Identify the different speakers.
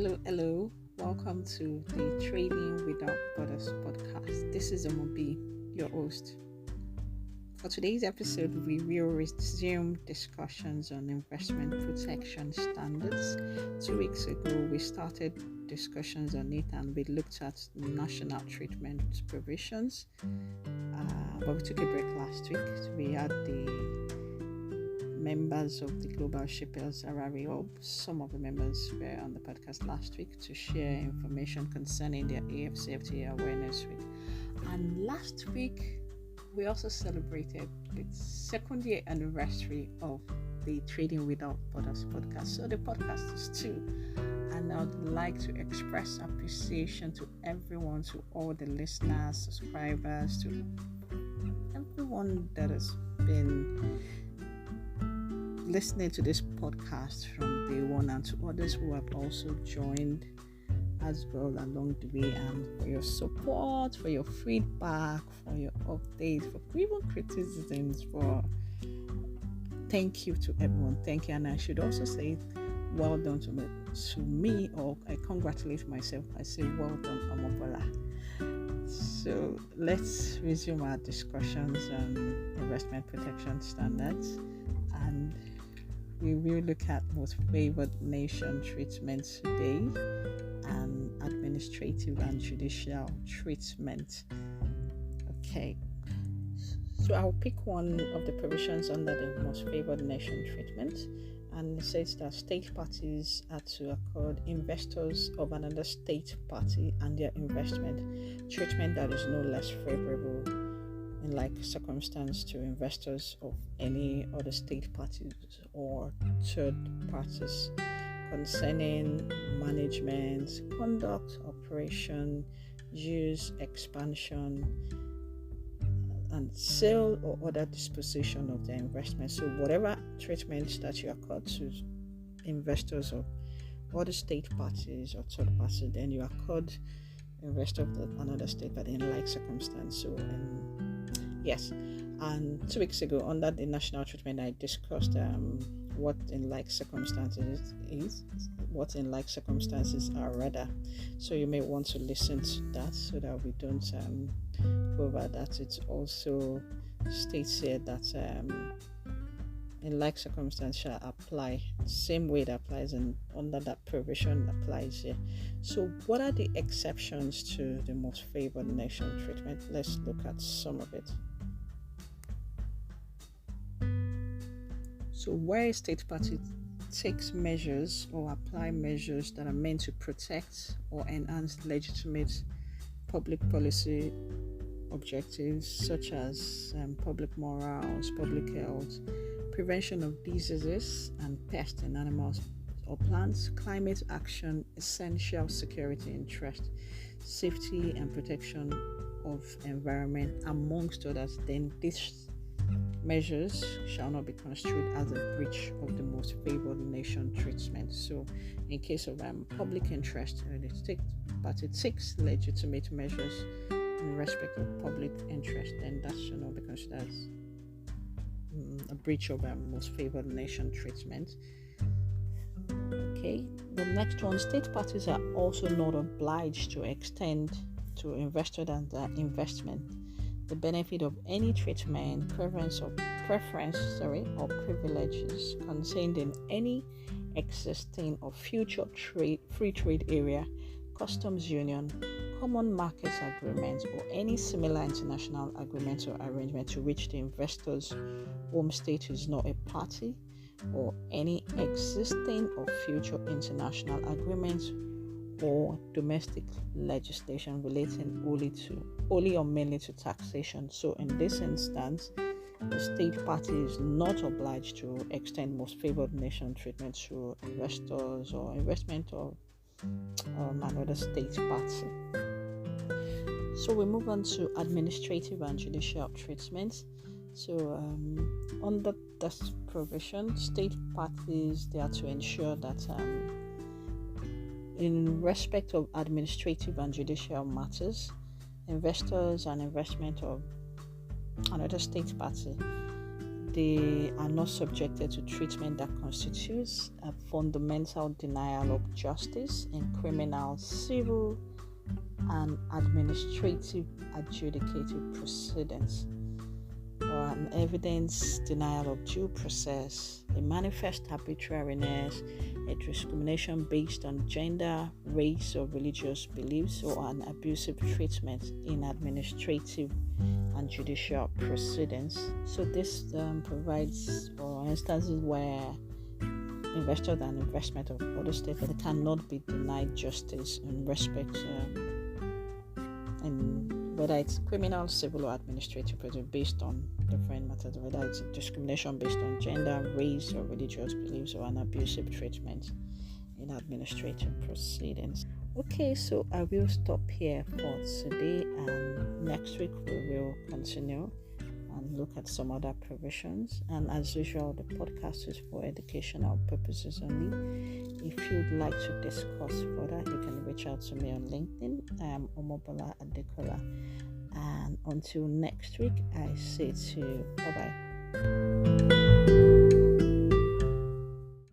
Speaker 1: Hello. Welcome to the Trading Without Borders podcast. This is Omobi, your host. For today's episode, we will resume discussions on investment protection standards. 2 weeks ago, we started discussions on it and we looked at national treatment provisions. But we took a break last week. So we had the members of the Global Shippers Hub. Some of the members were on the podcast last week to share information concerning their AFCFTA Awareness Week. And last week, we also celebrated the second year anniversary of the Trading Without Borders podcast. So the podcast is 2. And I would like to express appreciation to everyone, to all the listeners, subscribers, to everyone that has been listening to this podcast from day one, and to others who have also joined as well along the way, and for your support, for your feedback, for your updates, for even criticisms. Thank you to everyone. Thank you. And I should also say well done to me, or I congratulate myself. I say well done, Omobola. So let's resume our discussions on investment protection standards, and we will look at Most Favoured Nation Treatment today and administrative and judicial treatment. Okay, so I'll pick one of the provisions under the Most Favoured Nation Treatment, and it says that state parties are to accord investors of another state party and their investment treatment that is no less favourable in like circumstance to investors of any other state parties or third parties concerning management, conduct, operation, use, expansion, and sale or other disposition of their investment. So whatever treatment that you accord to investors of other state parties or third parties, then you accord investor of another state but in like circumstance. So yes, and 2 weeks ago under the national treatment, I discussed what in like circumstances is, what in like circumstances are rather. So you may want to listen to that so that we don't go over that. It also states here that in like circumstance shall apply same way it applies, and under that provision applies here. So what are the exceptions to the Most Favoured Nation treatment? Let's look at some of it. So where a state party takes measures or apply measures that are meant to protect or enhance legitimate public policy objectives such as public morals, public health, prevention of diseases and pests in animals or plants, climate action, essential security interest, safety and protection of environment, amongst others, then these measures shall not be construed as a breach of the Most Favoured Nation treatment. So in case of public interest, the state party takes legitimate measures in respect of public interest, then that should not be considered as a breach of Most Favoured Nation treatment. Okay, the next one, state parties are also not obliged to extend to investors and their investment the benefit of any treatment, preference or privileges contained in any existing or future free trade area, customs union, common markets agreement, or any similar international agreement or arrangement to which the investor's home state is not a party, or any existing or future international agreements or domestic legislation relating only or mainly to taxation. So in this instance, the state party is not obliged to extend Most Favoured Nation treatment to investors or investment of another state party. So we move on to administrative and judicial treatment. So under this provision, state parties, they are to ensure that in respect of administrative and judicial matters, investors and investment of another state party, they are not subjected to treatment that constitutes a fundamental denial of justice in criminal, civil, and administrative adjudicative proceedings, or an evidence denial of due process, a manifest arbitrariness, a discrimination based on gender, race, or religious beliefs, or an abusive treatment in administrative and judicial proceedings. So this provides for instances where investors and investment of other states that cannot be denied justice in respect in whether it's criminal, civil, or administrative proceedings based on different matters, whether it's discrimination based on gender, race, or religious beliefs, or an abusive treatment in administrative proceedings. Okay, so I will stop here for today, and next week we will continue and look at some other provisions. And as usual, the podcast is for educational purposes only. If you'd like to discuss further, you can reach out to me on LinkedIn. I am Omobola Adekola. And until next week, I say to you, bye-bye.